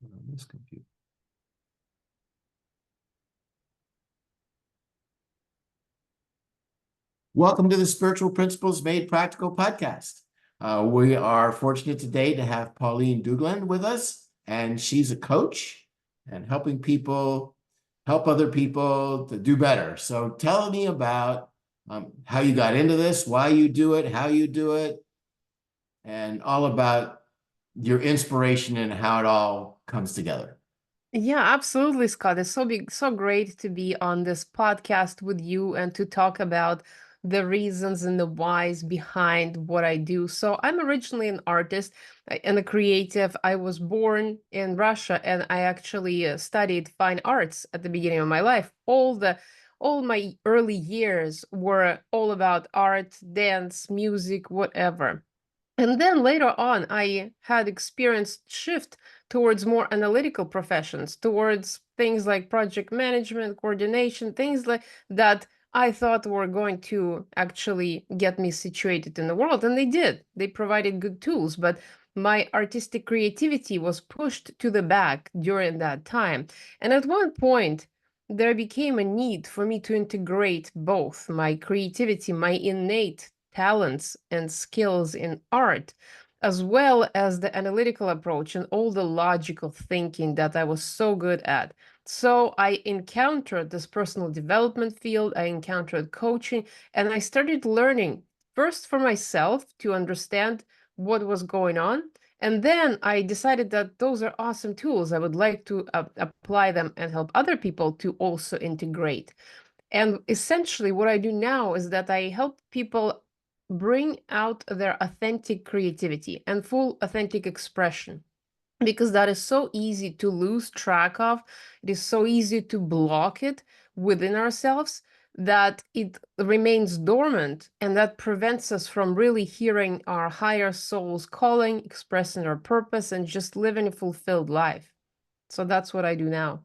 On this computer. Welcome to the Spiritual Principles Made Practical podcast. We are fortunate today to have Pauline Dougald with us, and she's a coach and helping people help other people to do better. So tell me about how you got into this, why you do it, how you do it, and all about your inspiration and how it all comes together. Yeah, absolutely, Scott. It's so great to be on this podcast with you and to talk about the reasons and the whys behind what I do. So I'm originally an artist and a creative. I was born in Russia and I actually studied fine arts at the beginning of my life. All my early years were all about art, dance, music, whatever. And then later on, I had experienced shift towards more analytical professions, towards things like project management, coordination, things like that I thought were going to actually get me situated in the world. And they did. They provided good tools, but my artistic creativity was pushed to the back during that time. And at one point, there became a need for me to integrate both my creativity, my innate talents and skills in art, as well as the analytical approach and all the logical thinking that I was so good at. So I encountered this personal development field, I encountered coaching, and I started learning first for myself to understand what was going on. And then I decided that those are awesome tools. I would like to apply them and help other people to also integrate. And essentially, what I do now is that I help people bring out their authentic creativity and full authentic expression because that is so easy to lose track of. It is so easy to block it within ourselves that it remains dormant, and that prevents us from really hearing our higher soul's calling, expressing our purpose, and just living a fulfilled life. So that's what I do now.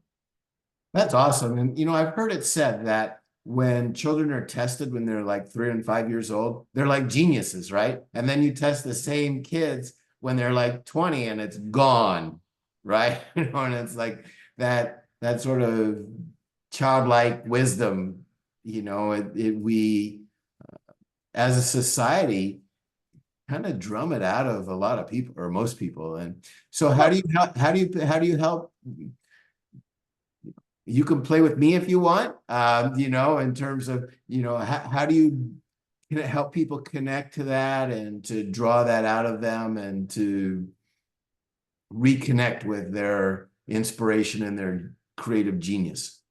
That's awesome. And, I've heard it said that when children are tested when they're like 3 and 5 years old, they're like geniuses, right? And then you test the same kids when they're like 20 and it's gone, right? And it's like that sort of childlike wisdom, we as a society kind of drum it out of a lot of people or most people. And so how Well, do you help, how do you help? You can play with me if you want, in terms of, how do you help people connect to that and to draw that out of them and to reconnect with their inspiration and their creative genius?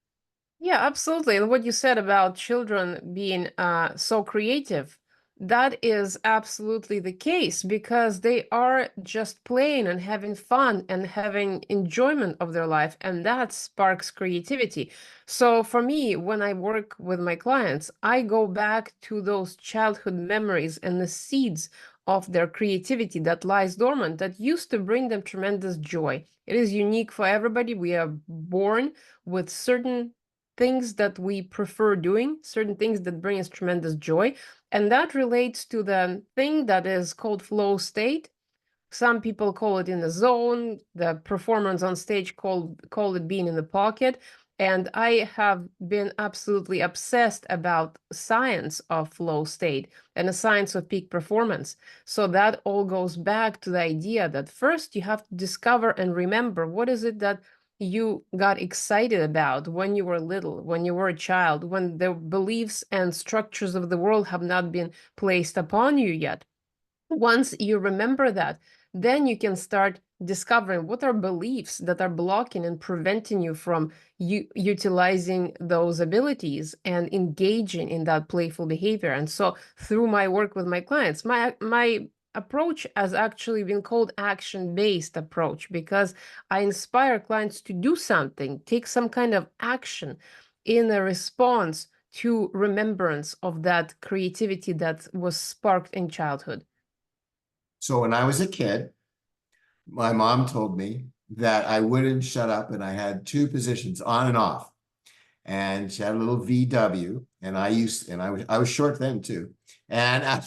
yeah, absolutely. And what you said about children being so creative, that is absolutely the case because they are just playing and having fun and having enjoyment of their life, and that sparks creativity. So for me, when I work with my clients, I go back to those childhood memories and the seeds of their creativity that lies dormant that used to bring them tremendous joy. It is unique for everybody. We are born with certain things that we prefer doing, certain things that bring us tremendous joy. And that relates to the thing that is called flow state. Some people call it in the zone, the performance on stage call it being in the pocket. And I have been absolutely obsessed about science of flow state and the science of peak performance. So that all goes back to the idea that first you have to discover and remember what is it that you got excited about when you were little, when you were a child, when the beliefs and structures of the world have not been placed upon you yet. Once you remember that, then you can start discovering what are beliefs that are blocking and preventing you from utilizing those abilities and engaging in that playful behavior. And so through my work with my clients, my approach has actually been called action-based approach because I inspire clients to do something, take some kind of action in a response to remembrance of that creativity that was sparked in childhood. So when I was a kid, my mom told me that I wouldn't shut up, and I had two positions on and off. And she had a little VW, and I was short then too. And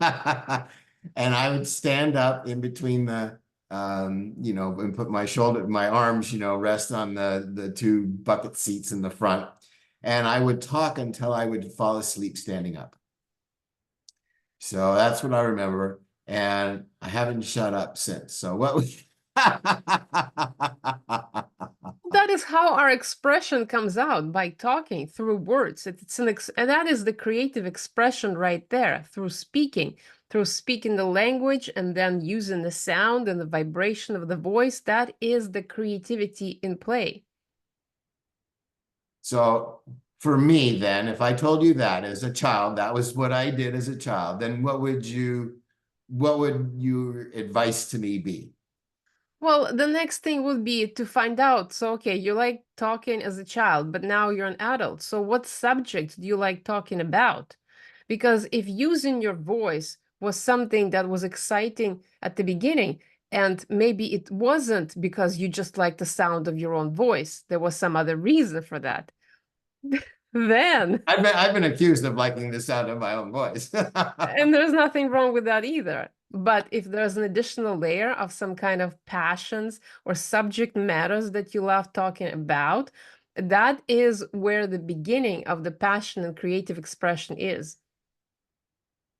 I, and I would stand up in between you know, and put my arms, you know, rest on the two bucket seats in the front. And I would talk until I would fall asleep standing up. So that's what I remember. And I haven't shut up since. So what was That is how our expression comes out, by talking through words. And that is the creative expression right there, through speaking the language and then using the sound and the vibration of the voice. That is the creativity in play. So for me, then, if I told you that as a child, that was what I did as a child, then what would your advice to me be? Well, the next thing would be to find out. So, okay, you like talking as a child, but now you're an adult. So, what subject do you like talking about? Because if using your voice was something that was exciting at the beginning, and maybe it wasn't because you just like the sound of your own voice, there was some other reason for that, then, I've been accused of liking the sound of my own voice. and there's nothing wrong with that either. But if there's an additional layer of some kind of passions or subject matters that you love talking about, that is where the beginning of the passion and creative expression is.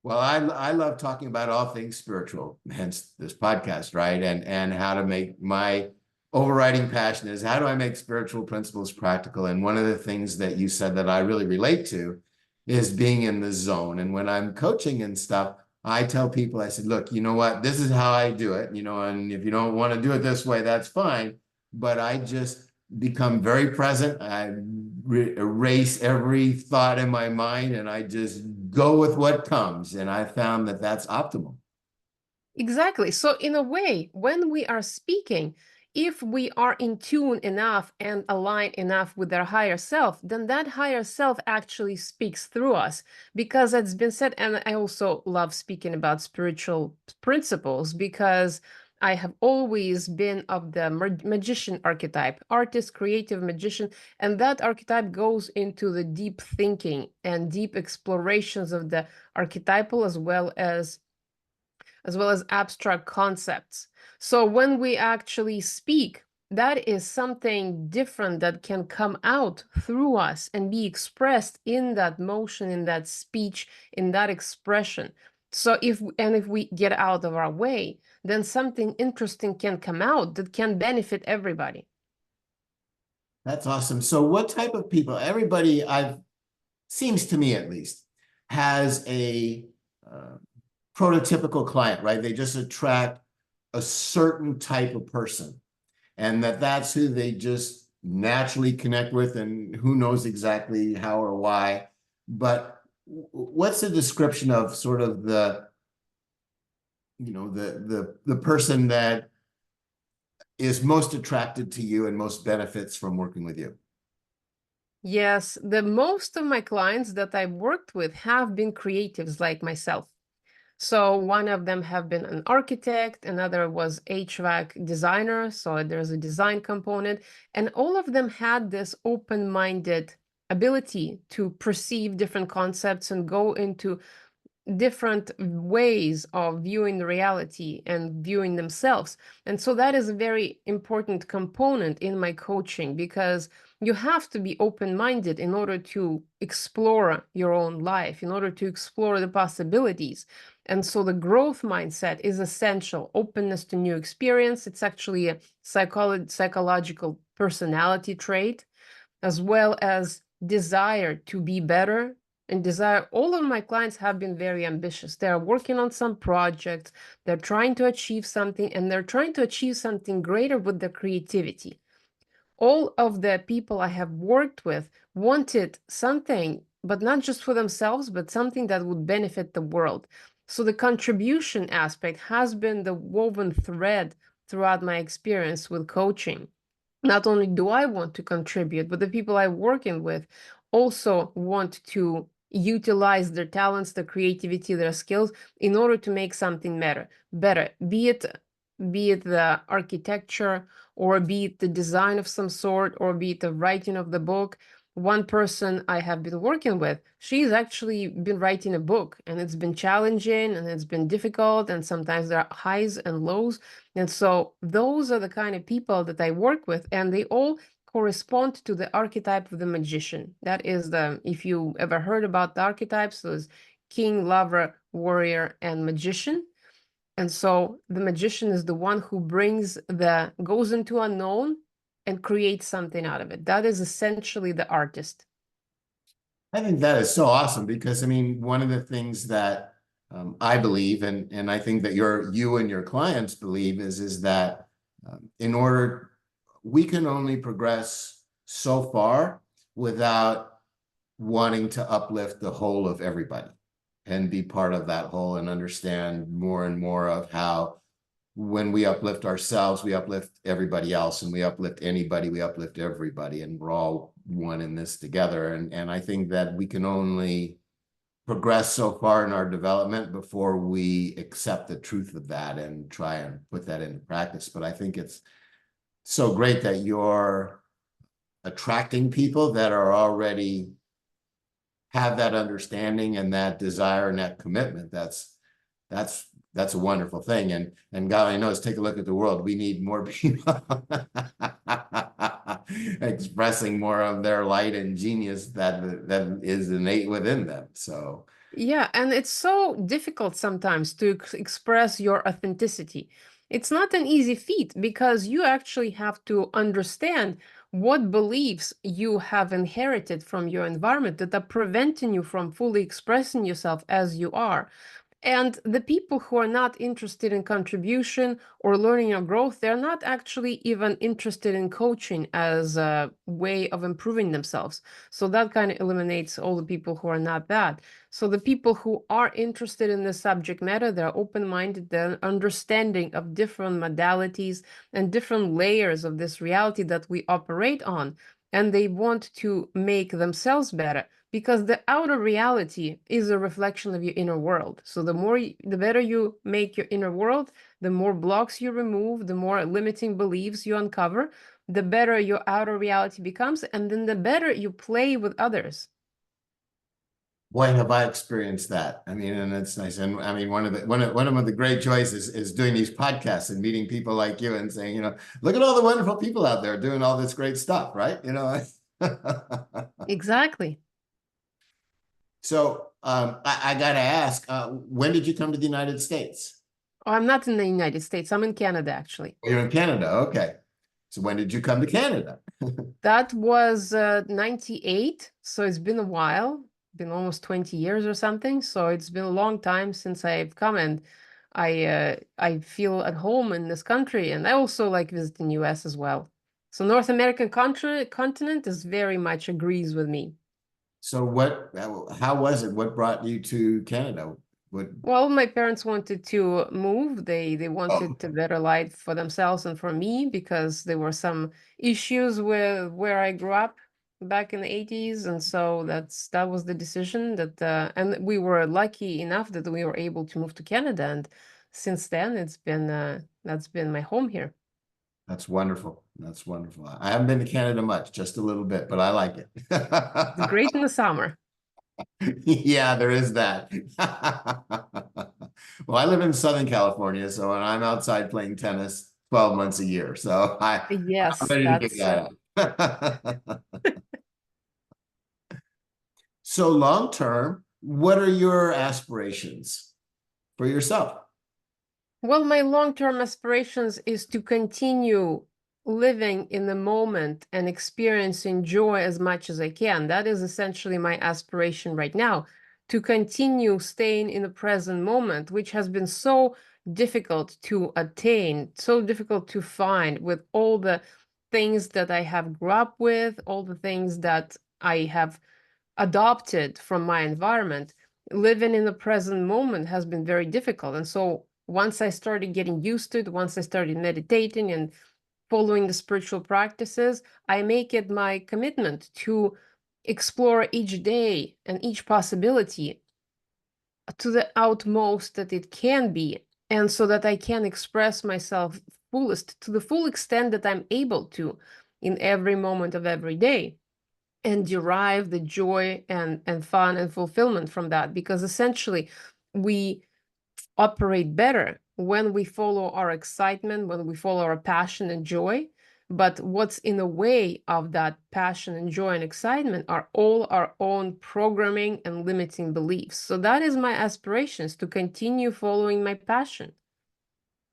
Well, I love talking about all things spiritual, hence this podcast, right? And how to make my overriding passion is how do I make spiritual principles practical? And one of the things that you said that I really relate to is being in the zone. And when I'm coaching and stuff, I tell people, I said, look, you know what? This is how I do it, you know, and if you don't want to do it this way, that's fine. But I just become very present. I erase every thought in my mind and I just go with what comes. And I found that that's optimal. Exactly. So, in a way, when we are speaking, if we are in tune enough and aligned enough with our higher self, then that higher self actually speaks through us. Because it's been said, and I also love speaking about spiritual principles because I have always been of the magician archetype, artist, creative magician, and that archetype goes into the deep thinking and deep explorations of the archetypal as well as abstract concepts. So when we actually speak, that is something different that can come out through us and be expressed in that motion, in that speech, in that expression. So if we get out of our way, then something interesting can come out that can benefit everybody. That's awesome. So what type of people, everybody I've, seems to me at least, has a prototypical client, right? They just attract a certain type of person and that's who they just naturally connect with and who knows exactly how or why. But what's the description of sort of the, you know, the person that is most attracted to you and most benefits from working with you? Yes, the most of my clients that I've worked with have been creatives like myself. So one of them have been an architect, another was HVAC designer, so there's a design component, and all of them had this open-minded ability to perceive different concepts and go into different ways of viewing reality and viewing themselves. And so that is a very important component in my coaching because you have to be open-minded in order to explore your own life, in order to explore the possibilities. And so the growth mindset is essential. Openness to new experience. It's actually a psychological personality trait, as well as desire to be better and desire. All of my clients have been very ambitious. They're working on some projects, they're trying to achieve something, and they're trying to achieve something greater with their creativity. All of the people I have worked with wanted something, but not just for themselves, but something that would benefit the world. So the contribution aspect has been the woven thread throughout my experience with coaching. Not only do I want to contribute, but the people I'm working with also want to utilize their talents, their creativity, their skills in order to make something better, be it the architecture or be it the design of some sort or be it the writing of the book. one person I have been working with, she's actually been writing a book, and it's been challenging and it's been difficult, and sometimes there are highs and lows. And so those are the kind of people that I work with, and they all correspond to the archetype of the magician. That is the, if you ever heard about the archetypes, those king, lover, warrior, and magician. And so the magician is the one who goes into unknown and creates something out of it. That is essentially the artist. I think that is so awesome because I mean, one of the things that I believe, and I think that you and your clients believe is that in order we can only progress so far without wanting to uplift the whole of everybody and be part of that whole and understand more and more of how when we uplift ourselves, we uplift everybody else, and we uplift anybody, we uplift everybody, and we're all one in this together. And I think that we can only progress so far in our development before we accept the truth of that and try and put that into practice. But I think it's so great that you're attracting people that are already have that understanding and that desire and that commitment. That's a wonderful thing. And golly knows, take a look at the world. We need more people expressing more of their light and genius that is innate within them. So Yeah, and it's so difficult sometimes to express your authenticity. It's not an easy feat because you actually have to understand what beliefs you have inherited from your environment that are preventing you from fully expressing yourself as you are. And the people who are not interested in contribution or learning or growth, they're not actually even interested in coaching as a way of improving themselves. So that kind of eliminates all the people who are not that. So the people who are interested in the subject matter, they're open-minded, they're understanding of different modalities and different layers of this reality that we operate on. And they want to make themselves better because the outer reality is a reflection of your inner world. So the better you make your inner world, the more blocks you remove, the more limiting beliefs you uncover, the better your outer reality becomes, and then the better you play with others. boy, have I experienced that. I mean, and it's nice. And I mean, one of the great joys is doing these podcasts and meeting people like you and saying, look at all the wonderful people out there doing all this great stuff, right? Exactly. So I got to ask, when did you come to the United States? Oh, I'm not in the United States. I'm in Canada, actually. You're in Canada. Okay. So when did you come to Canada? That was 98, so it's been a while, been almost 20 years or something. So it's been a long time since I've come, and I feel at home in this country, and I also like visiting US as well. So North American continent is very much agrees with me. So how was it? What brought you to Canada? What, Well, my parents wanted to move. They oh, wanted a better life for themselves and for me because there were some issues with where I grew up back in the 80s, and so that was the decision that and we were lucky enough that we were able to move to Canada, and since then it's been that's been my home here. that's wonderful. That's wonderful. I haven't been to Canada much, just a little bit, but I like it. It's great in the summer. Yeah, there is that. Well, I live in Southern California, so when I'm outside playing tennis 12 months a year. So I'm Yes, ready to get that's that out. So long term, what are your aspirations for yourself? well, my long-term aspirations is to continue living in the moment and experiencing joy as much as I can. That is essentially my aspiration right now, to continue staying in the present moment, which has been so difficult to attain, so difficult to find with all the things that I have grew up with, all the things that I have adopted from my environment. Living in the present moment has been very difficult. And so once I started getting used to it, once I started meditating and following the spiritual practices, I make it my commitment to explore each day and each possibility to the utmost that it can be, and so that I can express myself fullest to the full extent that I'm able to in every moment of every day. and derive the joy and fun and fulfillment from that, because essentially we operate better when we follow our excitement, when we follow our passion and joy. But what's in the way of that passion and joy and excitement are all our own programming and limiting beliefs. So that is my aspirations, to continue following my passion.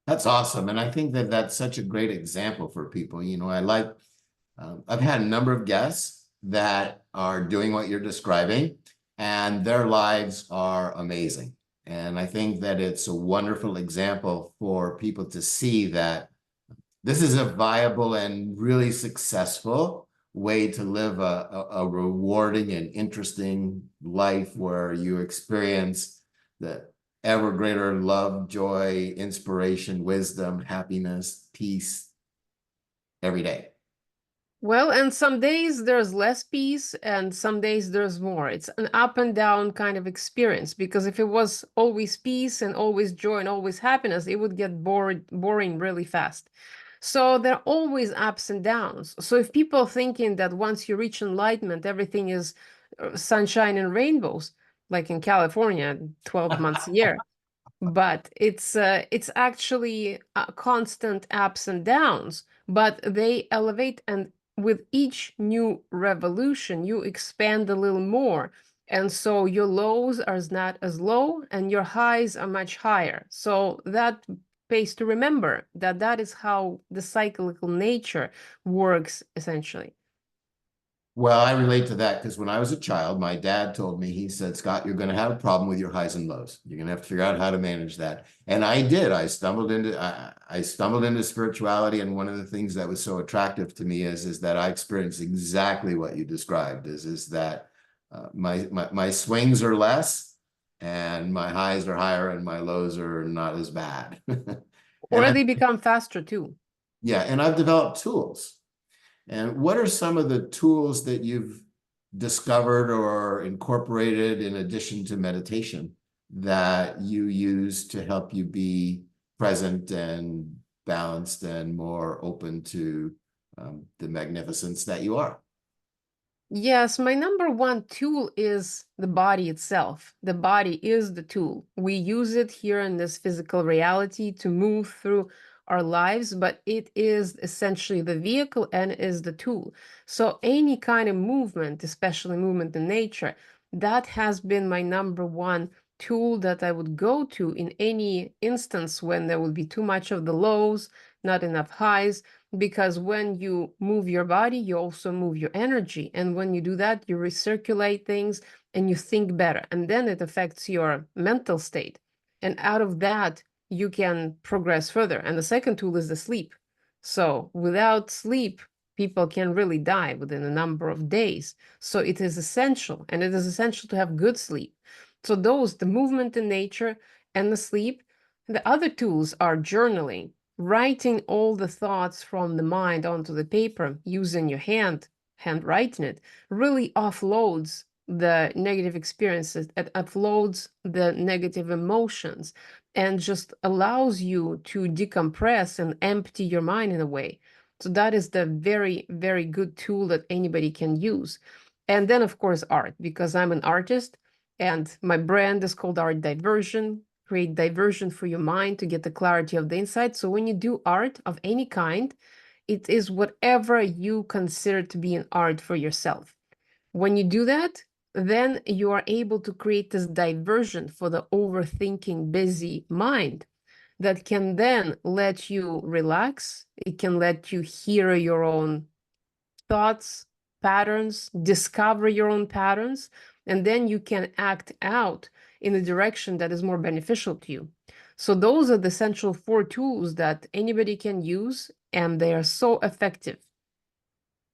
That's awesome. And I think that that's such a great example for people. I've had a number of guests that are doing what you're describing, and their lives are amazing. And I think that it's a wonderful example for people to see that this is a viable and really successful way to live a rewarding and interesting life where you experience the ever greater love, joy, inspiration, wisdom, happiness, peace every day. Well, and some days there's less peace and some days there's more. It's an up and down kind of experience, because if it was always peace and always joy and always happiness, it would get boring really fast. So there are always ups and downs. So if people thinking that once you reach enlightenment, everything is sunshine and rainbows, like in California, 12 months a year, but it's actually constant ups and downs, but they elevate, and with each new revolution you expand a little more, and so your lows are not as low and your highs are much higher. So that pays to remember that that is how the cyclical nature works essentially. Well, I relate to that because when I was a child, my dad told me, he said, Scott, you're going to have a problem with your highs and lows. You're going to have to figure out how to manage that. And I did. I stumbled into spirituality. And one of the things that was so attractive to me is that I experienced exactly what you described is that my swings are less and my highs are higher and my lows are not as bad. And Or they become faster too. yeah, and I've developed tools. And what are some of the tools that you've discovered or incorporated in addition to meditation that you use to help you be present and balanced and more open to the magnificence that you are? Yes, my number one tool is the body itself. The body is the tool. We use it here in this physical reality to move through our lives, but it is essentially the vehicle and is the tool. So any kind of movement, especially movement in nature, that has been my number one tool that I would go to in any instance when there would be too much of the lows, not enough highs, because when you move your body, you also move your energy. And when you do that, you recirculate things and you think better. And then it affects your mental state. And out of that, you can progress further. And the second tool is the sleep. So without sleep, people can really die within a number of days. So it is essential, and it is essential to have good sleep. So those, the movement in nature and the sleep. The other tools are journaling, writing all the thoughts from the mind onto the paper using your handwriting it, really offloads the negative experiences, it offloads the negative emotions, and just allows you to decompress and empty your mind in a way. So that is the very, very good tool that anybody can use. And then, of course, art, because I'm an artist and my brand is called Art Diversion. Create diversion for your mind to get the clarity of the insight. So when you do art of any kind, it is whatever you consider to be an art for yourself. When you do that, then you are able to create this diversion for the overthinking, busy mind that can then let you relax. It can let you hear your own thoughts, patterns, discover your own patterns, and then you can act out in a direction that is more beneficial to you. So those are the essential four tools that anybody can use, and they are so effective.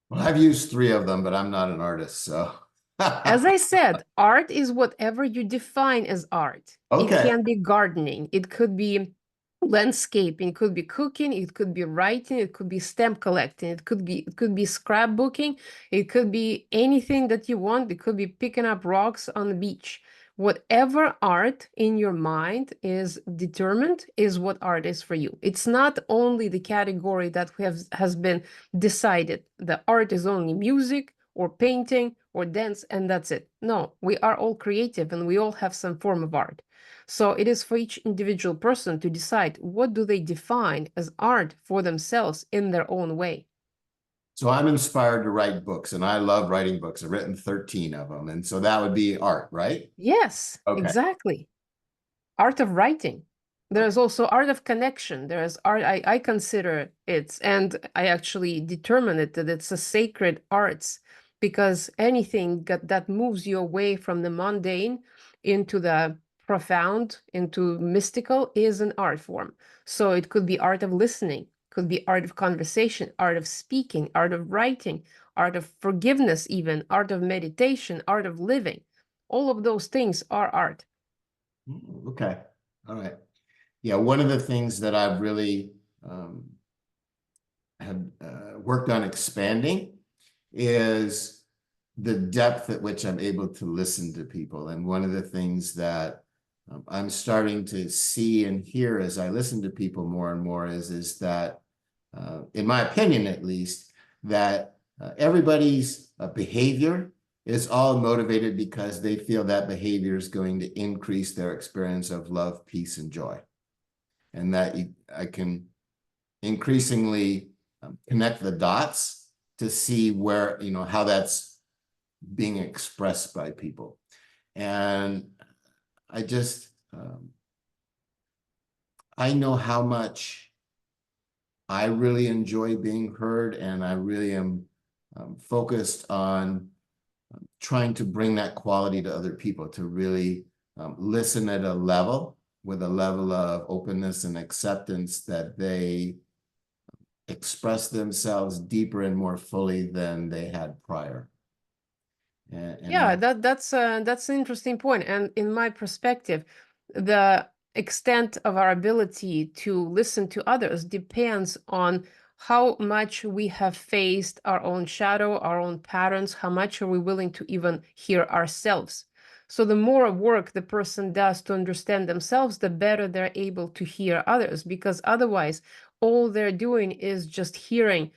Well, I've used three of them, but I'm not an artist, so. As I said, art is whatever you define as art. It Okay. can be gardening, it could be landscaping, it could be cooking, it could be writing, it could be stamp collecting, it could be scrapbooking, it could be anything that you want, it could be picking up rocks on the beach. Whatever art in your mind is determined is what art is for you. It's not only the category that has been decided. The art is only music, or painting or dance, and that's it. No, we are all creative and we all have some form of art. So it is for each individual person to decide what do they define as art for themselves in their own way. So I'm inspired to write books, and I love writing books. I've written 13 of them. And so that would be art, right? Yes, Okay. exactly. Art of writing. There's also art of connection. There's art, I consider it, and I actually determine it that it's a sacred arts because anything that moves you away from the mundane into the profound, into mystical is an art form. So it could be art of listening, could be art of conversation, art of speaking, art of writing, art of forgiveness, even art of meditation, art of living. All of those things are art. Okay. All right. Yeah. One of the things that I've really have worked on expanding is the depth at which I'm able to listen to people. And one of the things that I'm starting to see and hear as I listen to people more and more is that, in my opinion at least, that everybody's behavior is all motivated because they feel that behavior is going to increase their experience of love, peace, and joy. And that I can increasingly connect the dots to see where, how that's being expressed by people. And I just, I know how much I really enjoy being heard, and I really am focused on trying to bring that quality to other people, to really listen at a level with a level of openness and acceptance that they express themselves deeper and more fully than they had prior. Yeah, And that's an interesting point. And in my perspective, the extent of our ability to listen to others depends on how much we have faced our own shadow, our own patterns, how much are we willing to even hear ourselves. So the more work the person does to understand themselves, the better they're able to hear others, because otherwise all they're doing is just hearing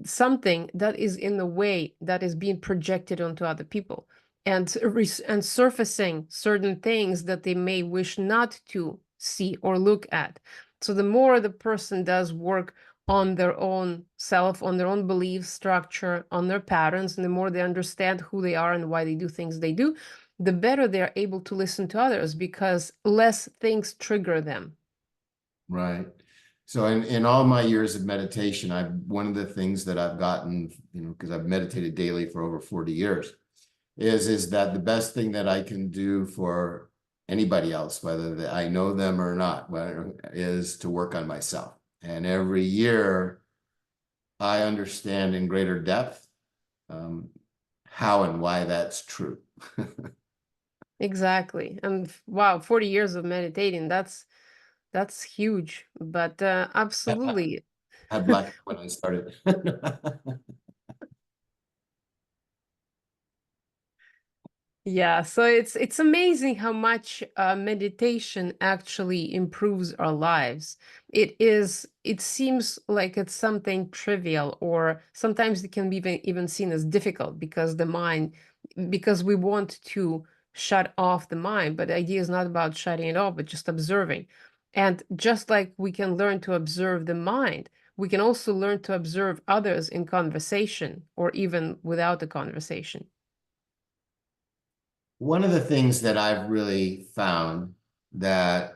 something that is in the way that is being projected onto other people and surfacing certain things that they may wish not to see or look at. So the more the person does work on their own self, on their own belief structure, on their patterns, and the more they understand who they are and why they do things they do, the better they're able to listen to others because less things trigger them. right. So in all my years of meditation, one of the things that I've gotten, because I've meditated daily for over 40 years, is that the best thing that I can do for anybody else, whether I know them or not, is to work on myself. And every year I understand in greater depth how and why that's true. Exactly. And wow, 40 years of meditating, that's huge. But I absolutely. had black hair when I started. Yeah, so it's amazing how much meditation actually improves our lives. It seems like it's something trivial, or sometimes it can be even seen as difficult because we want to shut off the mind, but the idea is not about shutting it off, but just observing. And just like we can learn to observe the mind, we can also learn to observe others in conversation or even without a conversation. One of the things that I've really found that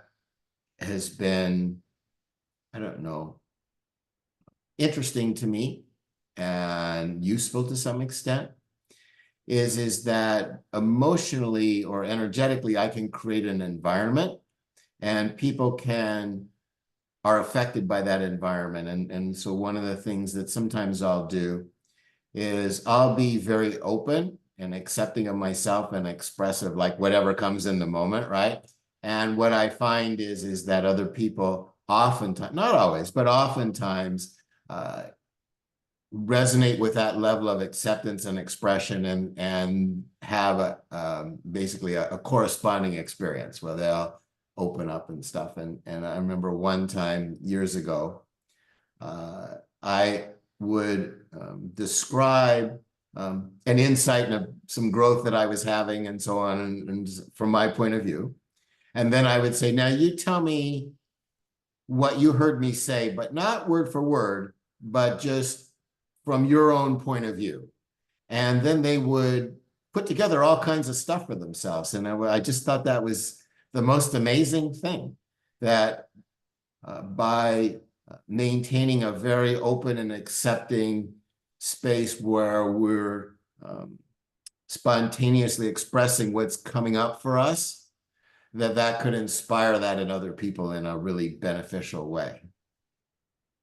has been, I don't know, interesting to me and useful to some extent is that emotionally or energetically, I can create an environment and people are affected by that environment. And so one of the things that sometimes I'll do is I'll be very open and accepting of myself and expressive, like whatever comes in the moment, right? And what I find is that other people oftentimes, not always, but oftentimes uh, resonate with that level of acceptance and expression and have basically a corresponding experience where they'll open up and stuff. And I remember one time years ago, I would describe an insight and some growth that I was having and so on, and from my point of view. And then I would say, now you tell me what you heard me say, but not word for word, but just from your own point of view. And then they would put together all kinds of stuff for themselves. And I just thought that was the most amazing thing, that by maintaining a very open and accepting space where we're spontaneously expressing what's coming up for us, that could inspire that in other people in a really beneficial way.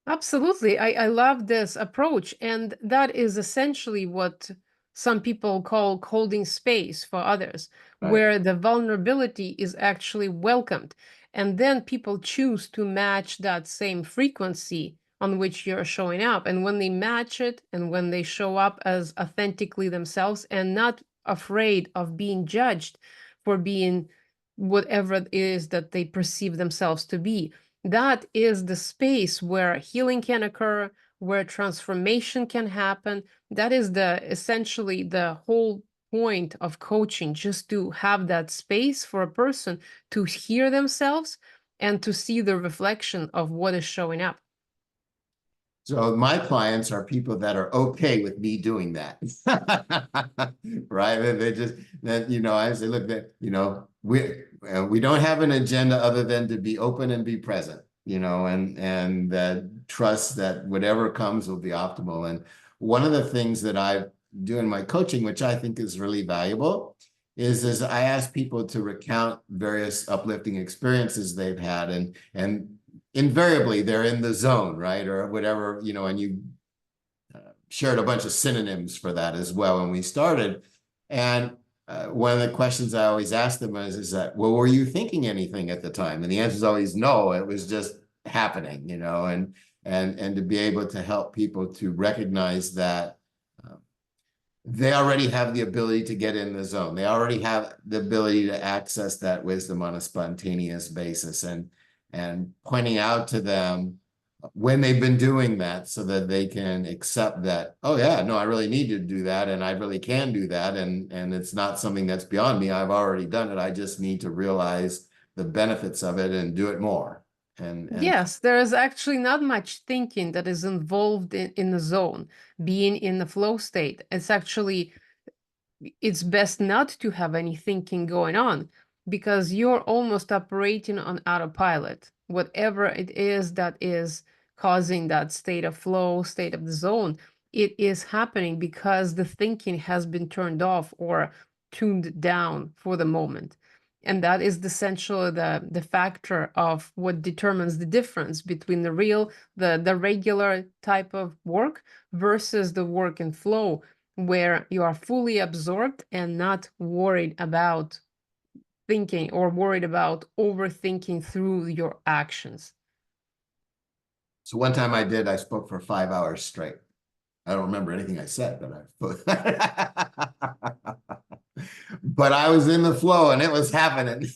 Absolutely. I love this approach. And that is essentially what some people call holding space for others, Right. where the vulnerability is actually welcomed. And then people choose to match that same frequency on which you're showing up. And when they match it and when they show up as authentically themselves and not afraid of being judged for being whatever it is that they perceive themselves to be, that is the space where healing can occur, where transformation can happen. That is the essentially the whole point of coaching, just to have that space for a person to hear themselves and to see the reflection of what is showing up. So my clients are people that are okay with me doing that, right? They just that I say, look, that we don't have an agenda other than to be open and be present, and that trust that whatever comes will be optimal. And one of the things that I do in my coaching, which I think is really valuable, is I ask people to recount various uplifting experiences they've had, and invariably they're in the zone, right? Or whatever, and you shared a bunch of synonyms for that as well when we started. And one of the questions I always ask them is that, well, were you thinking anything at the time? And the answer is always no, it was just happening, and to be able to help people to recognize that they already have the ability to get in the zone. They already have the ability to access that wisdom on a spontaneous basis, and pointing out to them when they've been doing that so that they can accept that, oh yeah, no, I really need to do that, and I really can do that, and it's not something that's beyond me. I've already done it. I just need to realize the benefits of it and do it more. And Yes, there is actually not much thinking that is involved in the zone, being in the flow state. It's best not to have any thinking going on because you're almost operating on autopilot. Whatever it is that is causing that state of flow, state of the zone, it is happening because the thinking has been turned off or tuned down for the moment. And that is essentially the factor of what determines the difference between the regular type of work versus the work in flow, where you are fully absorbed and not worried about thinking or worried about overthinking through your actions. so one time I spoke for 5 hours straight. I don't remember anything I said, but I was in the flow and it was happening.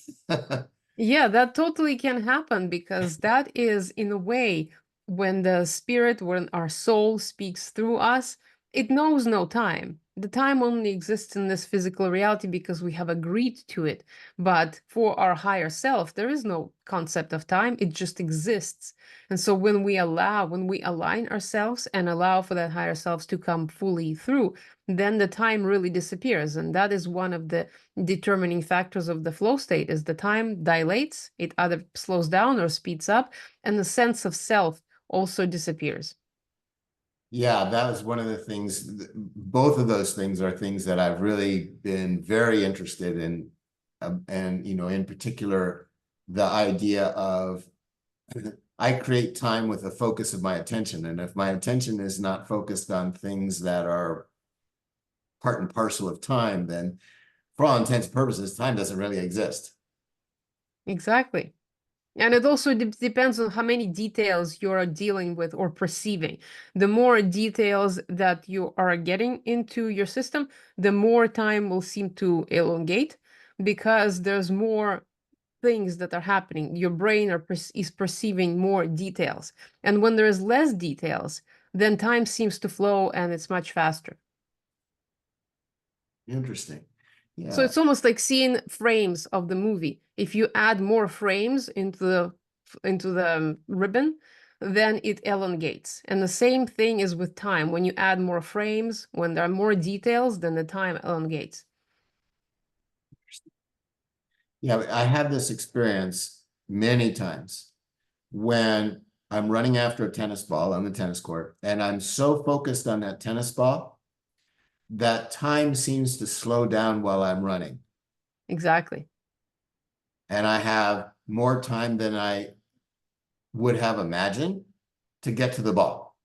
Yeah, that totally can happen because that is, in a way, when the spirit, when our soul speaks through us, it knows no time. The time only exists in this physical reality because we have agreed to it. But for our higher self, there is no concept of time, it just exists. And so when we align ourselves and allow for that higher selves to come fully through, then the time really disappears. And that is one of the determining factors of the flow state is the time dilates, it either slows down or speeds up, and the sense of self also disappears. Yeah, that was one of the things. Both of those things are things that I've really been very interested in. And, in particular, the idea of I create time with the focus of my attention. And if my attention is not focused on things that are part and parcel of time, then for all intents and purposes, time doesn't really exist. Exactly. And it also depends on how many details you are dealing with or perceiving. The more details that you are getting into your system, the more time will seem to elongate because there's more things that are happening. Your brain is perceiving more details. And when there is less details, then time seems to flow and it's much faster. Interesting. So Yeah. it's almost like seeing frames of the movie. If you add more frames into the ribbon, then it elongates. And the same thing is with time. When you add more frames, when there are more details, then the time elongates. Yeah, I had this experience many times when I'm running after a tennis ball on the tennis court, and I'm so focused on that tennis ball that time seems to slow down while I'm running. Exactly. And I have more time than I would have imagined to get to the ball.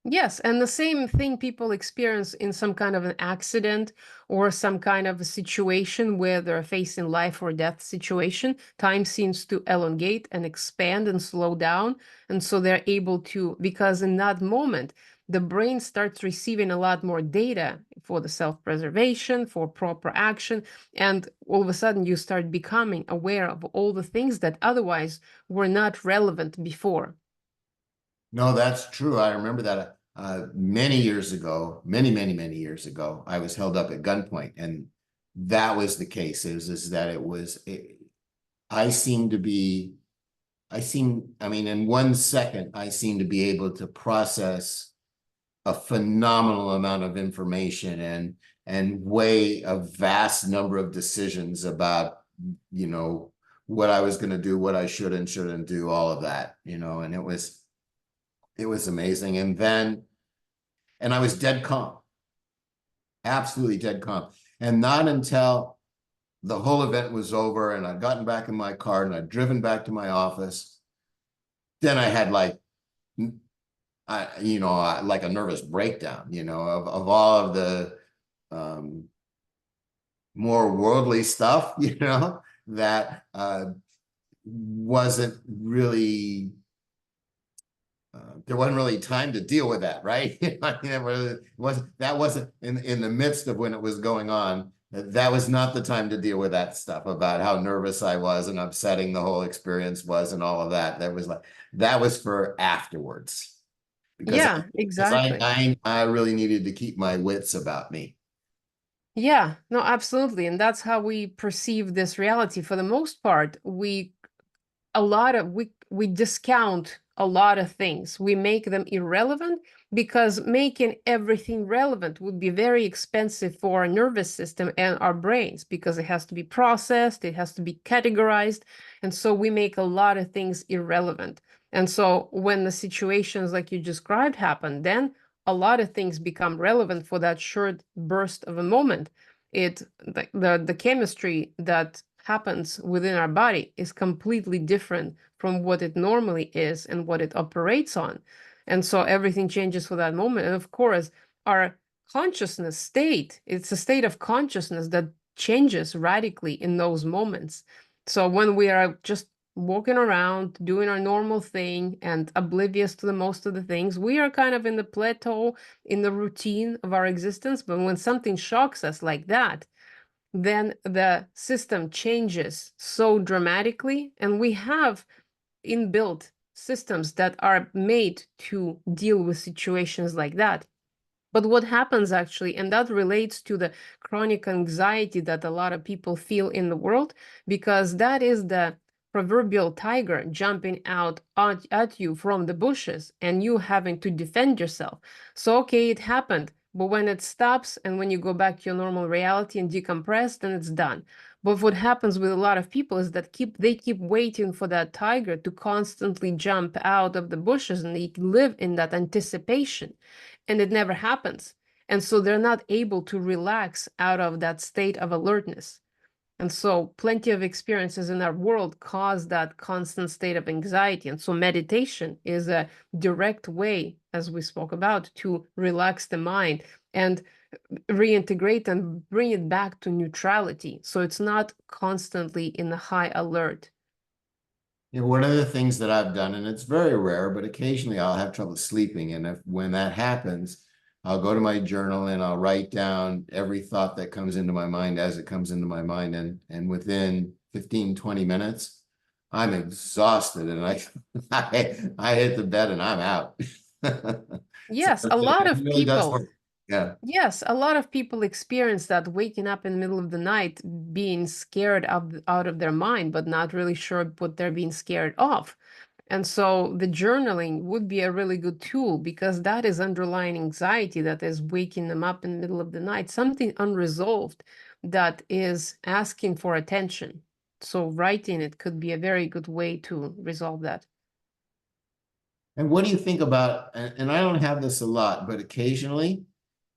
Yes, and the same thing people experience in some kind of an accident or some kind of a situation where they're facing life or death situation. Time seems to elongate and expand and slow down. And so they're able to, because in that moment, the brain starts receiving a lot more data for the self-preservation, for proper action. And all of a sudden, you start becoming aware of all the things that otherwise were not relevant before. No, that's true. I remember that many years ago, many years ago, I was held up at gunpoint, and that was the case. Is that I seemed to be, I mean, in 1 second, I seemed to be able to process a phenomenal amount of information and weigh a vast number of decisions about, you know, what I was going to do, what I should and shouldn't do, all of that, and it was amazing. And I was dead calm, absolutely dead calm. And not until the whole event was over and I'd gotten back in my car and I'd driven back to my office, then I had like, like a nervous breakdown, of all of the um, more worldly stuff, that wasn't really there wasn't really time to deal with that, right? I mean, that wasn't in the midst of when it was going on. That was not the time to deal with that stuff about how nervous I was and upsetting the whole experience was and all of that. That was for afterwards because Yeah, because exactly. I really needed to keep my wits about me. Yeah, no, absolutely. And that's how we perceive this reality. For the most part, we discount a lot of things. We make them irrelevant because making everything relevant would be very expensive for our nervous system and our brains because it has to be processed, it has to be categorized, and so we make a lot of things irrelevant. And so when the situations like you described happen, then a lot of things become relevant for that short burst of a moment. The chemistry that happens within our body is completely different from what it normally is and what it operates on. And so everything changes for that moment. And of course, our consciousness state, it's a state of consciousness that changes radically in those moments. So when we are just walking around, doing our normal thing and oblivious to the most of the things, we are kind of in the plateau, in the routine of our existence. But when something shocks us like that, then the system changes so dramatically, and we have inbuilt systems that are made to deal with situations like that. But what happens actually, and that relates to the chronic anxiety that a lot of people feel in the world, because that is the proverbial tiger jumping out at you from the bushes and you having to defend yourself. So, okay, it happened. But when it stops and when you go back to your normal reality and decompress, then it's done. But what happens with a lot of people is that they keep waiting for that tiger to constantly jump out of the bushes and they live in that anticipation and it never happens. And so they're not able to relax out of that state of alertness. And so plenty of experiences in our world cause that constant state of anxiety. And so meditation is a direct way, as we spoke about, to relax the mind and reintegrate and bring it back to neutrality. So it's not constantly in a high alert. One of the things that I've done, and it's very rare, but occasionally I'll have trouble sleeping. And when that happens, I'll go to my journal and I'll write down every thought that comes into my mind as it comes into my mind. And within 15, 20 minutes, I'm exhausted and I hit the bed and I'm out. So Yes, a lot it of really does people work. Yeah. Yes, a lot of people experience that waking up in the middle of the night, being scared out of their mind, but not really sure what they're being scared of. And so the journaling would be a really good tool because that is underlying anxiety that is waking them up in the middle of the night, something unresolved that is asking for attention. So writing it could be a very good way to resolve that. And what do you think about, and I don't have this a lot, but occasionally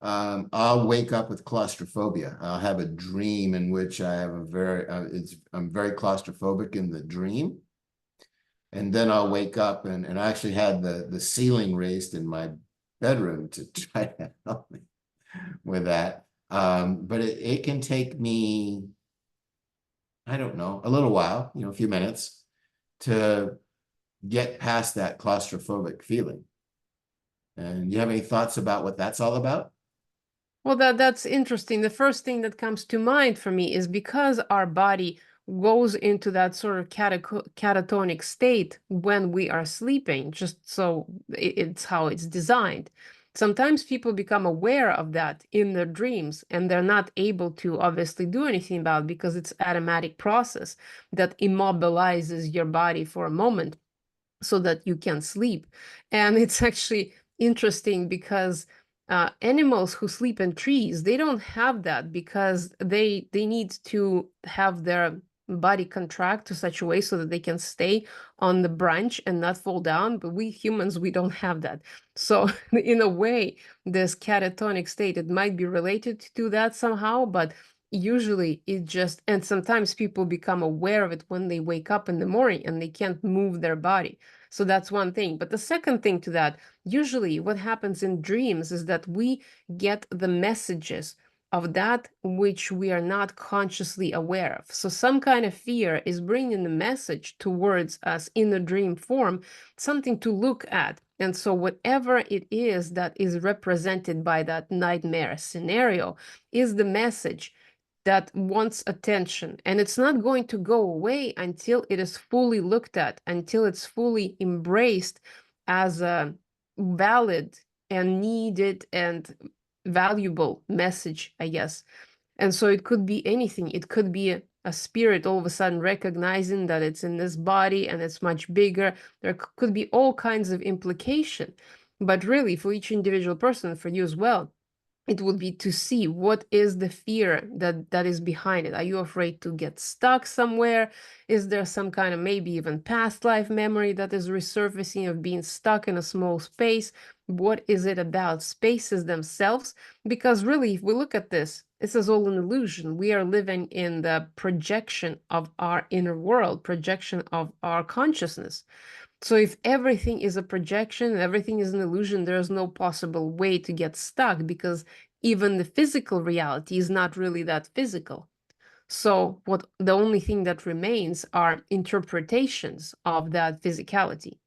I'll wake up with claustrophobia. I'll have a dream in which I have a I'm very claustrophobic in the dream. And then I'll wake up and I actually had the ceiling raised in my bedroom to try to help me with that. But it can take me, I don't know, a little while, a few minutes to get past that claustrophobic feeling. And you have any thoughts about what that's all about? Well, that's interesting. The first thing that comes to mind for me is because our body goes into that sort of catatonic state when we are sleeping, just so it's how it's designed. Sometimes people become aware of that in their dreams, and they're not able to obviously do anything about it because it's automatic process that immobilizes your body for a moment so that you can sleep. And it's actually interesting because animals who sleep in trees, they don't have that because they need to have their body contract to such a way so that they can stay on the branch and not fall down. But we humans, we don't have that. So in a way, this catatonic state, it might be related to that somehow, but usually it just, and sometimes people become aware of it when they wake up in the morning and they can't move their body. So that's one thing. But the second thing to that, usually what happens in dreams is that we get the messages of that which we are not consciously aware of. So some kind of fear is bringing the message towards us in the dream form, something to look at. And so whatever it is that is represented by that nightmare scenario is the message that wants attention. And it's not going to go away until it is fully looked at, until it's fully embraced as a valid and needed and valuable message, I guess. And so it could be anything. It could be a spirit all of a sudden recognizing that it's in this body and it's much bigger. There could be all kinds of implication. But really, for each individual person, for you as well, it would be to see what is the fear that is behind it. Are you afraid to get stuck somewhere? Is there some kind of maybe even past life memory that is resurfacing of being stuck in a small space? What is it about spaces themselves? Because really, if we look at this is all an illusion. We are living in the projection of our inner world, projection of our consciousness. So if everything is a projection, everything is an illusion, there's no possible way to get stuck because even the physical reality is not really that physical. So what the only thing that remains are interpretations of that physicality,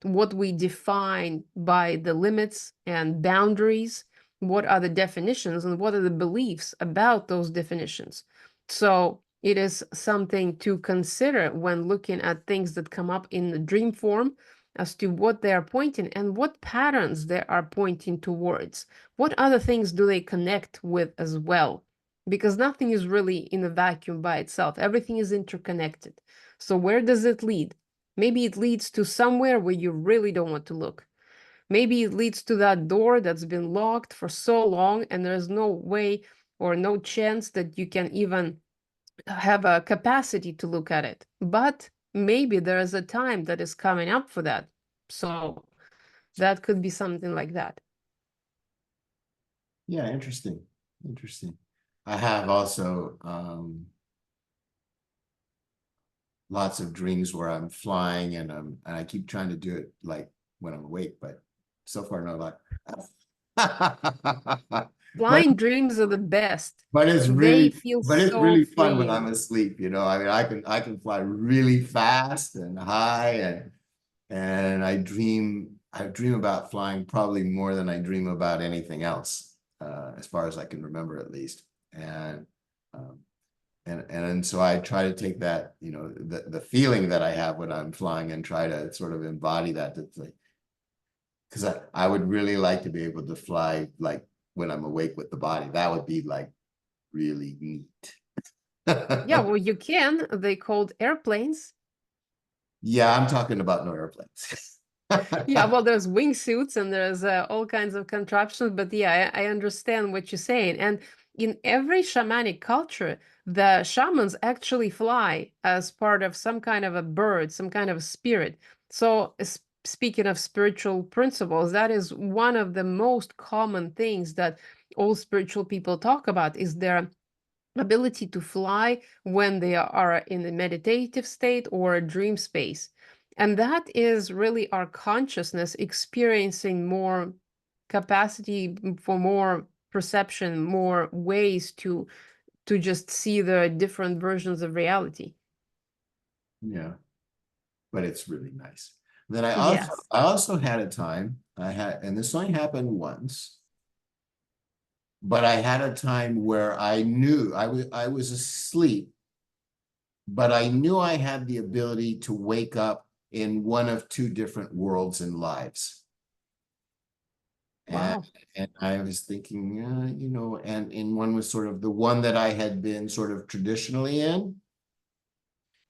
what we define by the limits and boundaries, what are the definitions and what are the beliefs about those definitions. So it is something to consider when looking at things that come up in the dream form as to what they are pointing and what patterns they are pointing towards. What other things do they connect with as well? Because nothing is really in a vacuum by itself. Everything is interconnected. So where does it lead? Maybe it leads to somewhere where you really don't want to look. Maybe it leads to that door that's been locked for so long and there's no way or no chance that you can even have a capacity to look at it. But maybe there is a time that is coming up for that. So that could be something like that. Yeah, interesting. Interesting. I have also lots of dreams where I'm flying and I keep trying to do it like when I'm awake, but so far no luck. But Flying dreams are the best. but it's They really feel but it's so really fun when I'm freeing. asleep, I mean I can fly really fast and high and I dream about flying probably more than I dream about anything else, as far as I can remember at least. And um, and so I try to take that, the feeling that I have when I'm flying and try to sort of embody that, because I would really like to be able to fly like when I'm awake with the body. That would be like really neat. Yeah, well, you can. They called airplanes. Yeah, I'm talking about no airplanes. Yeah, well, there's wingsuits and there's all kinds of contraptions, but yeah, I understand what you're saying. And in every shamanic culture, the shamans actually fly as part of some kind of a bird, some kind of spirit. So, speaking of spiritual principles, that is one of the most common things that all spiritual people talk about is their ability to fly when they are in a meditative state or a dream space. And that is really our consciousness experiencing more capacity for more perception, more ways to just see the different versions of reality. Yeah, but it's really nice. Then Yes. I also had a time I had, and this only happened once, but I had a time where I knew I was asleep, but I knew I had the ability to wake up in one of two different worlds and lives. And Wow. and I was thinking, you know, and one was sort of the one that I had been sort of traditionally in,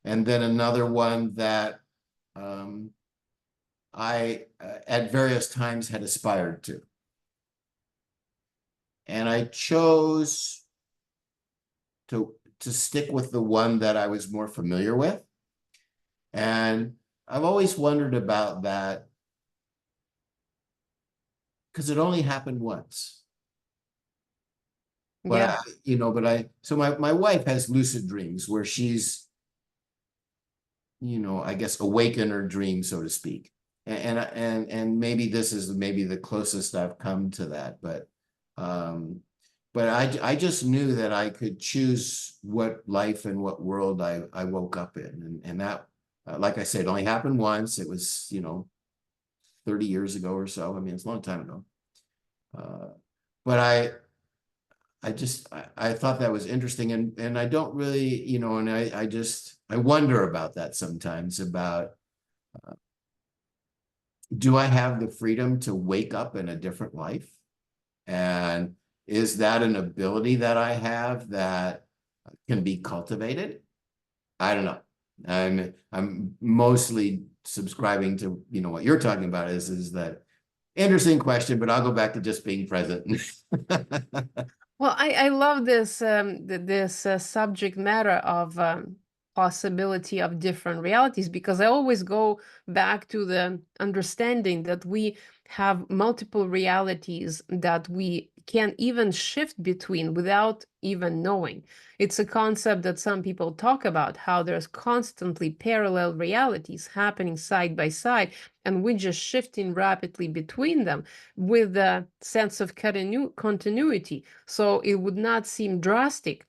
and then another one that I at various times had aspired to. And I chose to stick with the one that I was more familiar with. And I've always wondered about that because it only happened once. But Yeah. you know, so my wife has lucid dreams where she's, you know, I guess awaken her dream, so to speak. And maybe this is maybe the closest I've come to that, um but I just knew that I could choose what life and what world I woke up in, and that like I said, only happened once. It was, you know, 30 years ago or so. I mean, it's a long time ago. Uh, but I thought that was interesting, and I don't really, you know, and I just I wonder about that sometimes about do I have the freedom to wake up in a different life? And is that an ability that I have that can be cultivated? I don't know. I'm mostly subscribing to, you know, what you're talking about is that interesting question, but I'll go back to just being present. Well, I love this this subject matter of possibility of different realities because I always go back to the understanding that we have multiple realities that we can even shift between without even knowing. It's a concept that some people talk about, how there's constantly parallel realities happening side by side, and we're just shifting rapidly between them with a sense of continuity. So it would not seem drastic.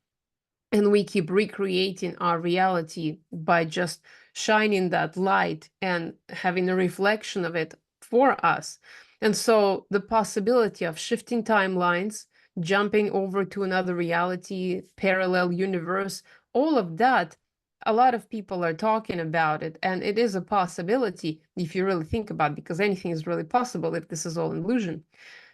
And we keep recreating our reality by just shining that light and having a reflection of it for us. And so the possibility of shifting timelines, jumping over to another reality, parallel universe, all of that, a lot of people are talking about it. And it is a possibility if you really think about it, because anything is really possible if this is all illusion.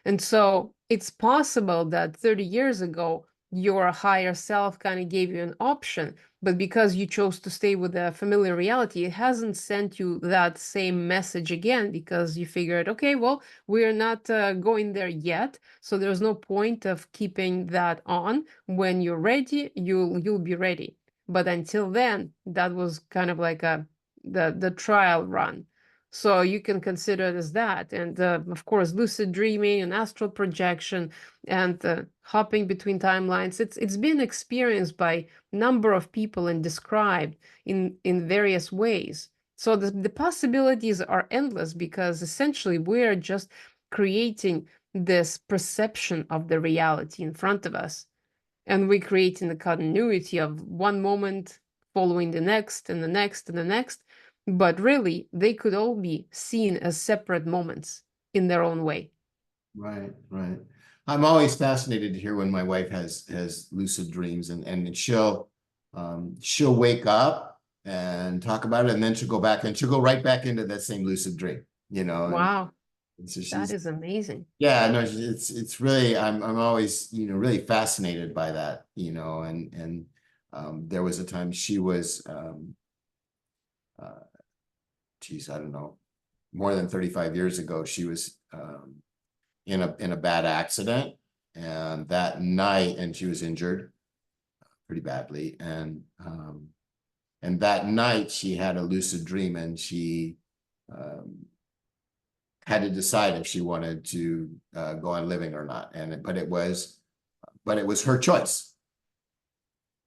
And so it's possible that 30 years ago, your higher self kind of gave you an option, but because you chose to stay with the familiar reality, it hasn't sent you that same message again because you figured, okay, well, we're not going there yet, so there's no point of keeping that on. When you're ready, you'll be ready. But until then, that was kind of like the trial run. So you can consider it as that. And of course, lucid dreaming and astral projection and hopping between timelines. It's been experienced by number of people and described in various ways. So the possibilities are endless because essentially we're just creating this perception of the reality in front of us. And we're creating the continuity of one moment following the next and the next and the next. But really, they could all be seen as separate moments in their own way. Right, right. I'm always fascinated to hear when my wife has lucid dreams, and she'll wake up and talk about it, and then she'll go back and she'll go right back into that same lucid dream, you know, Wow. And so That she's, is amazing. yeah, no, it's really, I'm always, really fascinated by that, and there was a time she was, uh, geez, I don't know, more than 35 years ago, she was, in a bad accident, and that night, and she was injured pretty badly, and that night she had a lucid dream, and she um, had to decide if she wanted to go on living or not, but it was her choice,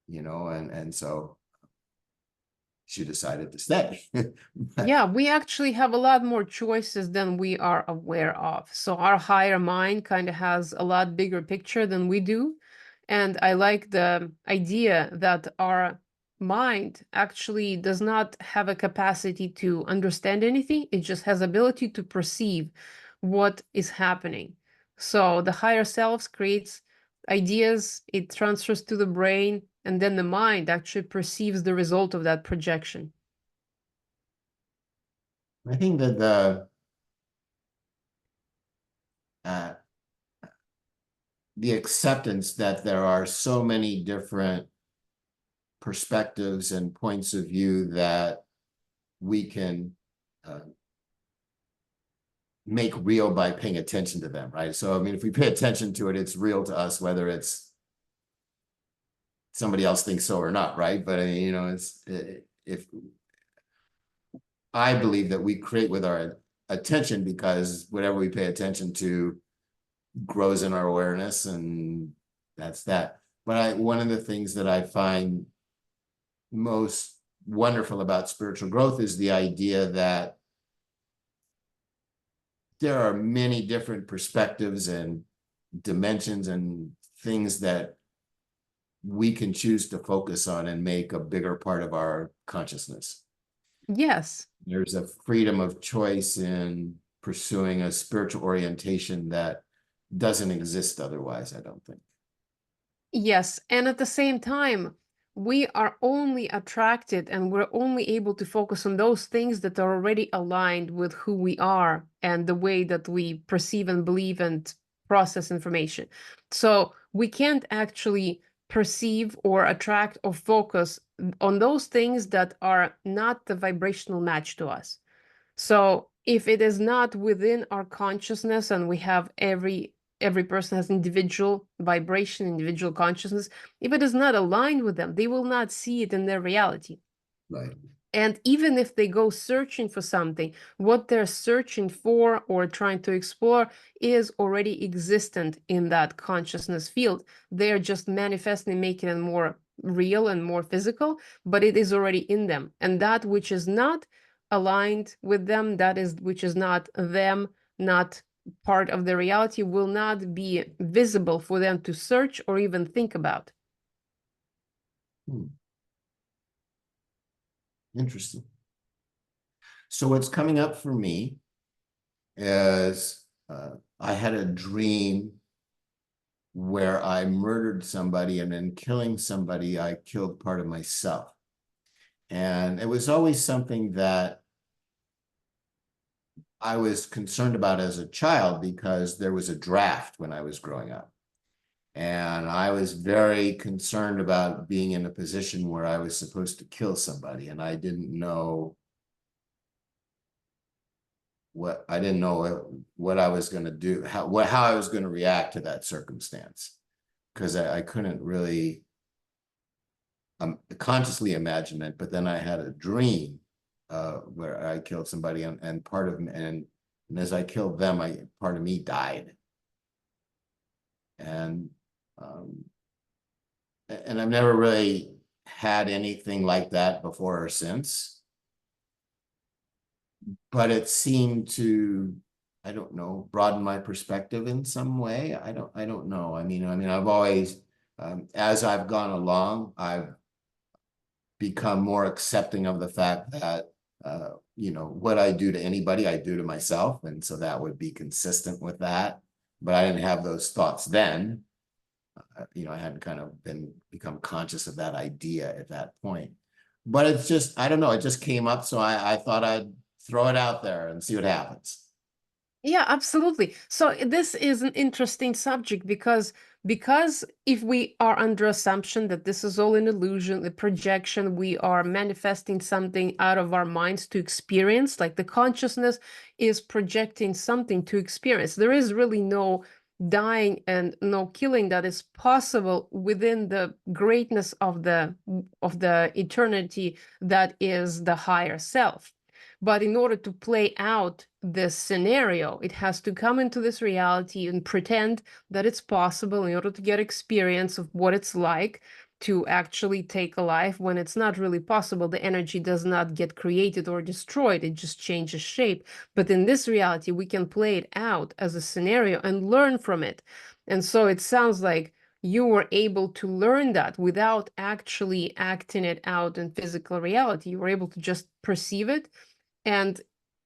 and so she decided to stay. Yeah, we actually have a lot more choices than we are aware of. So our higher mind kind of has a lot bigger picture than we do. And I like the idea that our mind actually does not have a capacity to understand anything. It just has ability to perceive what is happening. So the higher selves creates ideas, it transfers to the brain, and then the mind actually perceives the result of that projection. I think that uh, the acceptance that there are so many different perspectives and points of view that we can uh, make real by paying attention to them, right? So, I mean, if we pay attention to it, it's real to us, whether it's somebody else thinks so or not, right? But I mean, if I believe that we create with our attention, because whatever we pay attention to grows in our awareness, and that's that. But one of the things that I find most wonderful about spiritual growth is the idea that there are many different perspectives and dimensions and things that we can choose to focus on and make a bigger part of our consciousness. Yes. There's a freedom of choice in pursuing a spiritual orientation that doesn't exist otherwise, I don't think. Yes, and at the same time, we are only attracted and we're only able to focus on those things that are already aligned with who we are and the way that we perceive and believe and process information. So we can't actually perceive or attract or focus on those things that are not the vibrational match to us. So if it is not within our consciousness and we have every person has individual vibration, individual consciousness, if it is not aligned with them, they will not see it in their reality. Right. And even if they go searching for something, what they're searching for or trying to explore is already existent in that consciousness field. They're just manifesting, making it more real and more physical, but it is already in them. And that which is not aligned with them, that is which is not them, not part of the reality, will not be visible for them to search or even think about. Interesting. So what's coming up for me is I had a dream where I murdered somebody, and in killing somebody, I killed part of myself. And it was always something that I was concerned about as a child, because there was a draft when I was growing up. And I was very concerned about being in a position where I was supposed to kill somebody, and I didn't know what I was going to do, how I was going to react to that circumstance, because I couldn't really consciously imagine it. But then I had a dream where I killed somebody, and part of me, and as I killed them, part of me died. And um, and I've never really had anything like that before or since. But it seemed to, I don't know, broaden my perspective in some way. I don't know. I mean, I've always, as I've gone along, I've become more accepting of the fact that, what I do to anybody, I do to myself. And so that would be consistent with that. But I didn't have those thoughts then. I hadn't kind of become conscious of that idea at that point. But it's just, I don't know, it just came up. So I thought I'd throw it out there and see what happens. Yeah, absolutely. So this is an interesting subject because if we are under assumption that this is all an illusion, a projection, we are manifesting something out of our minds to experience, like the consciousness is projecting something to experience. There is really no dying and no killing that is possible within the greatness of the eternity that is the higher self. But in order to play out this scenario, it has to come into this reality and pretend that it's possible in order to get experience of what it's like to actually take a life when it's not really possible. The energy does not get created or destroyed, it just changes shape. But in this reality, we can play it out as a scenario and learn from it. And so it sounds like you were able to learn that without actually acting it out in physical reality. You were able to just perceive it, and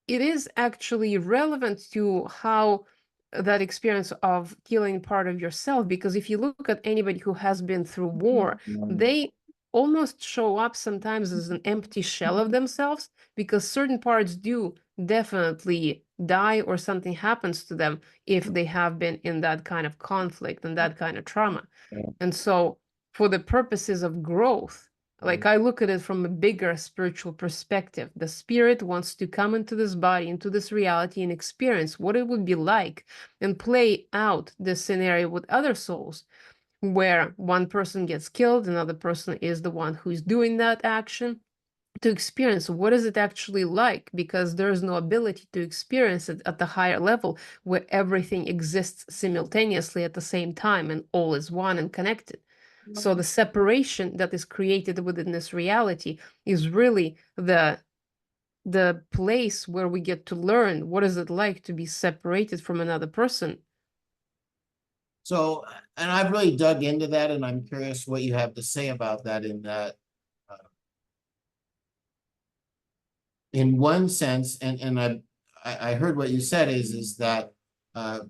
it is actually relevant to how that experience of killing part of yourself, because if you look at anybody who has been through war, they almost show up sometimes as an empty shell of themselves, because certain parts do definitely die or something happens to them if they have been in that kind of conflict and that kind of trauma. And so, for the purposes of growth, like I look at it from a bigger spiritual perspective. The spirit wants to come into this body, into this reality, and experience what it would be like and play out this scenario with other souls, where one person gets killed, another person is the one who's doing that action, to experience what is it actually like, because there is no ability to experience it at the higher level where everything exists simultaneously at the same time and all is one and connected. So the separation that is created within this reality is really the place where we get to learn what is it like to be separated from another person. So, and I've really dug into that, and I'm curious what you have to say about that. Uh, in one sense, and I heard what you said is that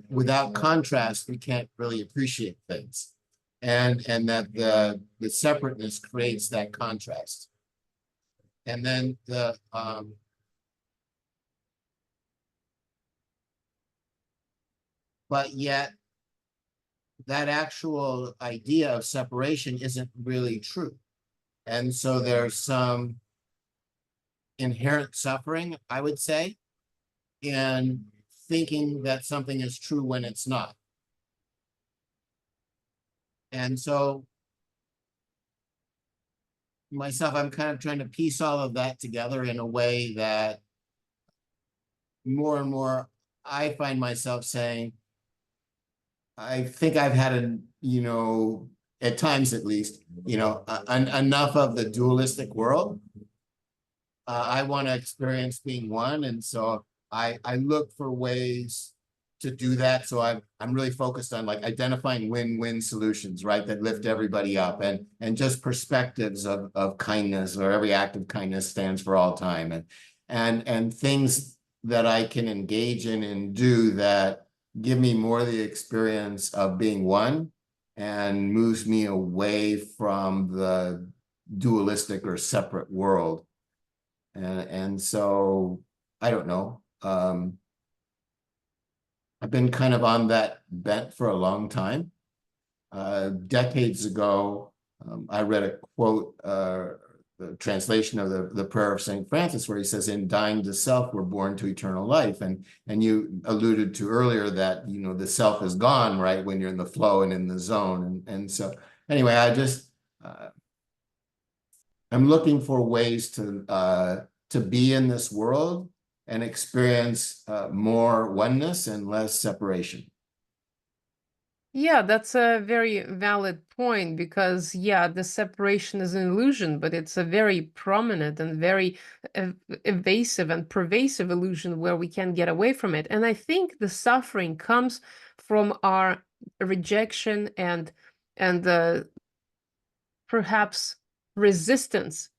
without contrast, we can't really appreciate things, and that the separateness creates that contrast, and then but yet that actual idea of separation isn't really true. And so there's some inherent suffering, I would say, in thinking that something is true when it's not. And so myself, I'm kind of trying to piece all of that together in a way that more and more I find myself saying, I think I've had at times at least, enough of the dualistic world. I want to experience being one, and so I look for ways to do that. So I'm really focused on like identifying win-win solutions, right, that lift everybody up, and just perspectives of kindness, or every act of kindness stands for all time, and things that I can engage in and do that give me more of the experience of being one and moves me away from the dualistic or separate world. And so I don't know. I've been kind of on that bent for a long time. Decades ago, I read a quote, the translation of the prayer of St. Francis, where he says, "In dying to self, we're born to eternal life." And you alluded to earlier that, the self is gone, right, when you're in the flow and in the zone. And so anyway, I'm looking for ways to be in this world and experience more oneness and less separation. Yeah, that's a very valid point, because, yeah, the separation is an illusion, but it's a very prominent and very evasive and pervasive illusion where we can't get away from it. And I think the suffering comes from our rejection and the perhaps resistance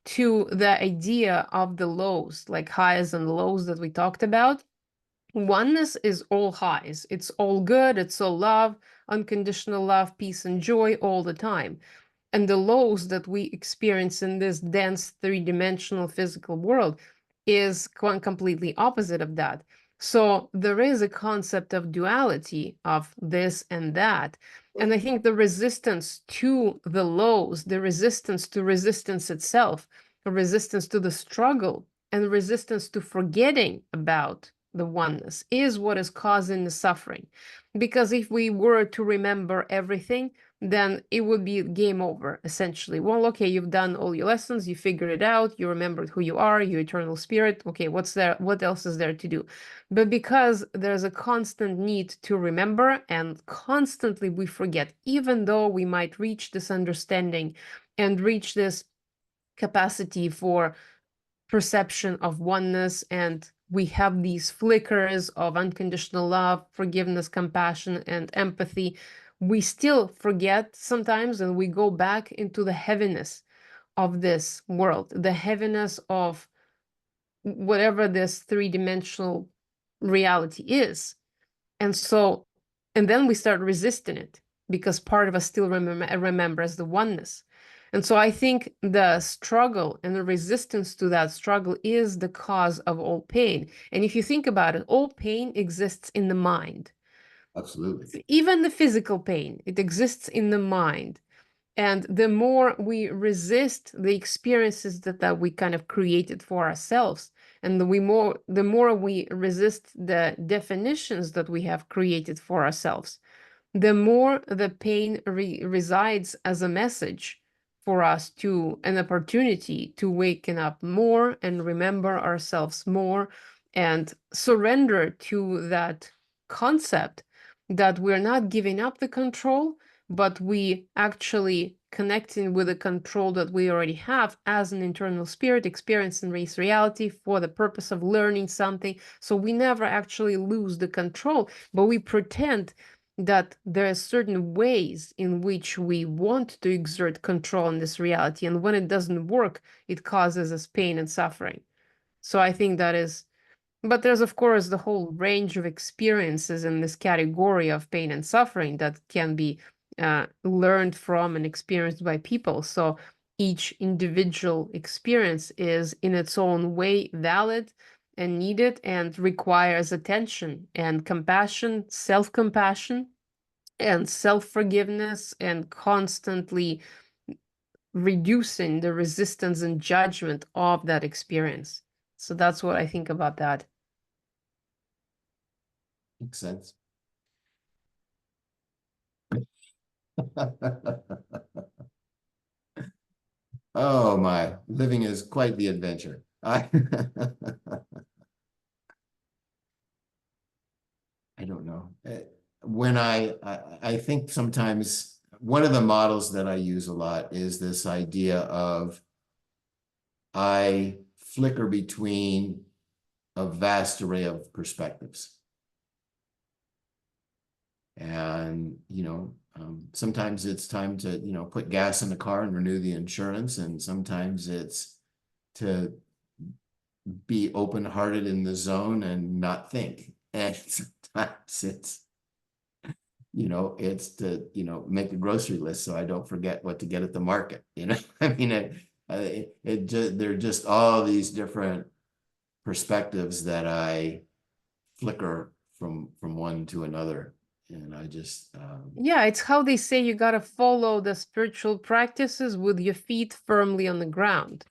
to the idea of the lows, like highs and lows that we talked about. Oneness is all highs. It's all good. It's all love, unconditional love, peace, and joy all the time. And the lows that we experience in this dense three-dimensional physical world is completely opposite of that. So there is a concept of duality of this and that. And I think the resistance to the lows, the resistance to resistance itself, the resistance to the struggle, and resistance to forgetting about the oneness is what is causing the suffering. Because if we were to remember everything, then it would be game over, essentially. Well, okay, you've done all your lessons, you figured it out, you remembered who you are, your eternal spirit. Okay, what's there? What else is there to do? But because there's a constant need to remember and constantly we forget, even though we might reach this understanding and reach this capacity for perception of oneness, and we have these flickers of unconditional love, forgiveness, compassion, and empathy, we still forget sometimes and we go back into the heaviness of this world, the heaviness of whatever this three-dimensional reality is. And so, and then we start resisting it because part of us still remembers the oneness. And so I think the struggle and the resistance to that struggle is the cause of all pain. And if you think about it, all pain exists in the mind. Absolutely. Even the physical pain, it exists in the mind. And the more we resist the experiences that we kind of created for ourselves, and the more we resist the definitions that we have created for ourselves, the more the pain resides as a message for us to an opportunity to waken up more and remember ourselves more and surrender to that concept that we're not giving up the control, but we actually connecting with the control that we already have as an internal spirit experiencing race reality for the purpose of learning something. So we never actually lose the control, but we pretend that there are certain ways in which we want to exert control in this reality. And when it doesn't work, it causes us pain and suffering. So I think that is, but there's of course the whole range of experiences in this category of pain and suffering that can be learned from and experienced by people. So each individual experience is in its own way valid and needed and requires attention and compassion, self-compassion, and self-forgiveness, and constantly reducing the resistance and judgment of that experience. So that's what I think about that. Makes sense. Oh my, living is quite the adventure. I don't know. When I think sometimes one of the models that I use a lot is this idea of I flicker between a vast array of perspectives. And, sometimes it's time to, put gas in the car and renew the insurance. And sometimes it's to be open-hearted in the zone and not think. And sometimes it's to, make a grocery list so I don't forget what to get at the market. I mean, there are just all these different perspectives that I flicker from one to another. And I just, Yeah, it's how they say you gotta follow the spiritual practices with your feet firmly on the ground.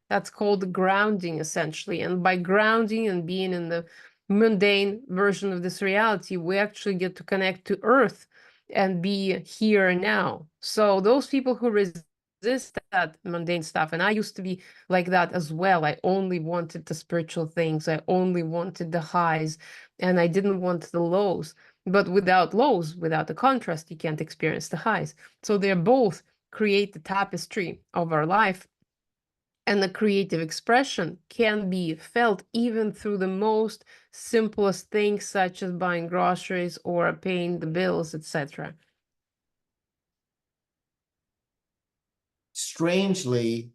That's called grounding, essentially. And by grounding and being in the mundane version of this reality, we actually get to connect to earth and be here and now. So those people who resist that mundane stuff, and I used to be like that as well. I only wanted the spiritual things, I only wanted the highs, and I didn't want the lows. But without lows, without the contrast, you can't experience the highs. So they both create the tapestry of our life. And the creative expression can be felt even through the most simplest things, such as buying groceries or paying the bills, etc. strangely,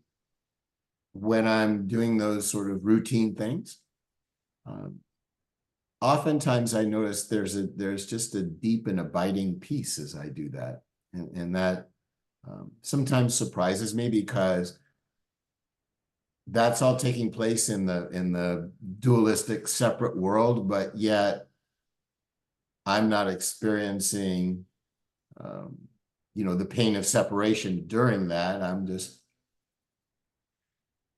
when I'm doing those sort of routine things, um, oftentimes I notice there's just a deep and abiding peace as I do that. And that sometimes surprises me because that's all taking place in the dualistic separate world, but yet I'm not experiencing, the pain of separation during that. I'm just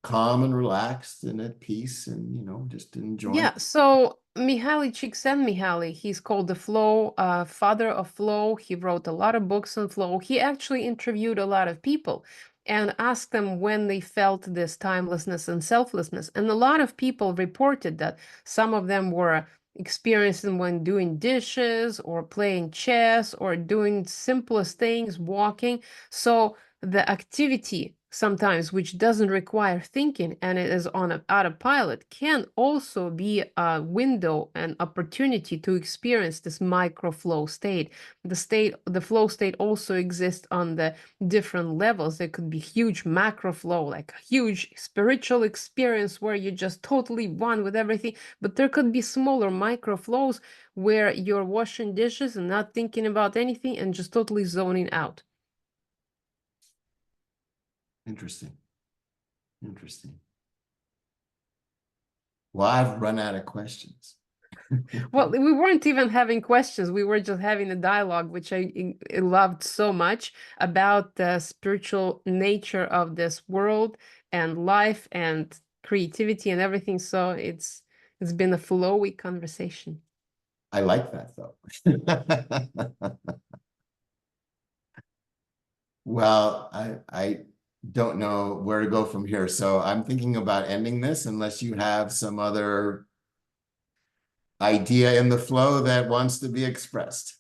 calm and relaxed and at peace and, just enjoying. Yeah, so Mihaly Csikszentmihalyi, he's called the Flow, father of flow. He wrote a lot of books on flow. He actually interviewed a lot of people and asked them when they felt this timelessness and selflessness. And a lot of people reported that some of them were experiencing when doing dishes or playing chess or doing simplest things, walking. So the activity sometimes which doesn't require thinking and it is on autopilot can also be a window and opportunity to experience this micro flow state. The flow state also exists on the different levels. There could be huge macro flow, like a huge spiritual experience where you just totally one with everything, but there could be smaller micro flows where you're washing dishes and not thinking about anything and just totally zoning out. Interesting. Interesting. Well, I've run out of questions. Well, we weren't even having questions. We were just having a dialogue, which I loved so much about the spiritual nature of this world and life and creativity and everything. So it's been a flowy conversation. I like that though. Well, I don't know where to go from here. So I'm thinking about ending this unless you have some other idea in the flow that wants to be expressed.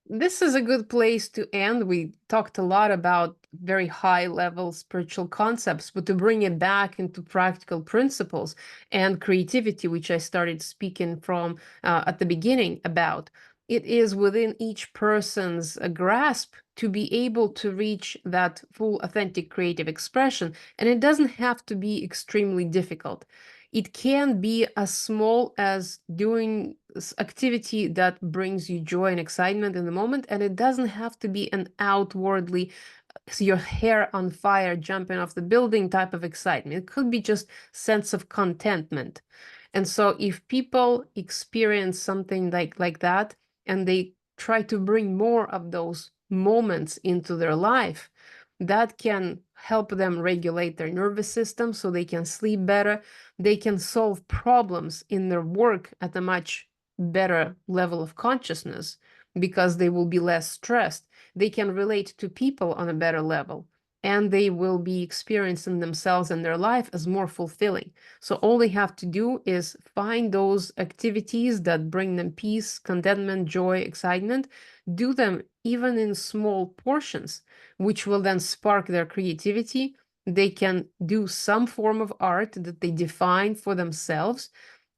This is a good place to end. We talked a lot about very high level spiritual concepts, but to bring it back into practical principles and creativity, which I started speaking from at the beginning about, it is within each person's grasp to be able to reach that full, authentic creative expression. And it doesn't have to be extremely difficult. It can be as small as doing activity that brings you joy and excitement in the moment, and it doesn't have to be an outwardly your hair on fire jumping off the building type of excitement. It could be just sense of contentment. And so if people experience something like that and they try to bring more of those moments into their life, that can help them regulate their nervous system so they can sleep better. They can solve problems in their work at a much better level of consciousness because they will be less stressed. They can relate to people on a better level, and they will be experiencing themselves and their life as more fulfilling. So all they have to do is find those activities that bring them peace, contentment, joy, excitement, do them even in small portions, which will then spark their creativity. They can do some form of art that they define for themselves,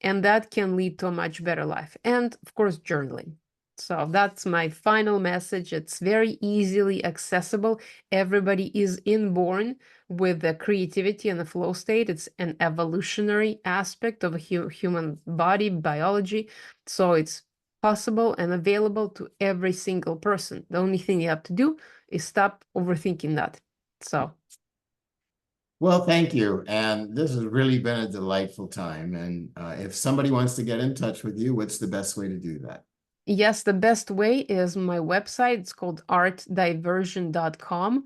and that can lead to a much better life. And of course, journaling. So that's my final message. It's very easily accessible. Everybody is inborn with the creativity and the flow state. It's an evolutionary aspect of a human body, biology. So it's possible and available to every single person. The only thing you have to do is stop overthinking that. So Well, thank you. And this has really been a delightful time. And if somebody wants to get in touch with you, what's the best way to do that? yes, the best way is my website. It's called artdiversion.com.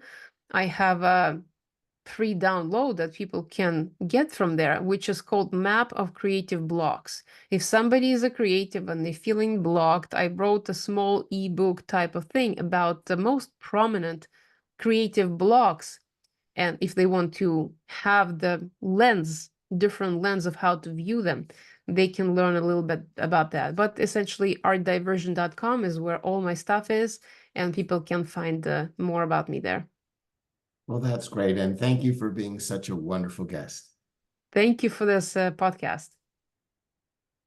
I have a free download that people can get from there, which is called Map of Creative Blocks. If somebody is a creative and they're feeling blocked, I wrote a small ebook type of thing about the most prominent creative blocks. And if they want to have the different lens of how to view them, they can learn a little bit about that. But essentially, artdiversion.com is where all my stuff is, and people can find more about me there. Well, that's great. And thank you for being such a wonderful guest. Thank you for this podcast.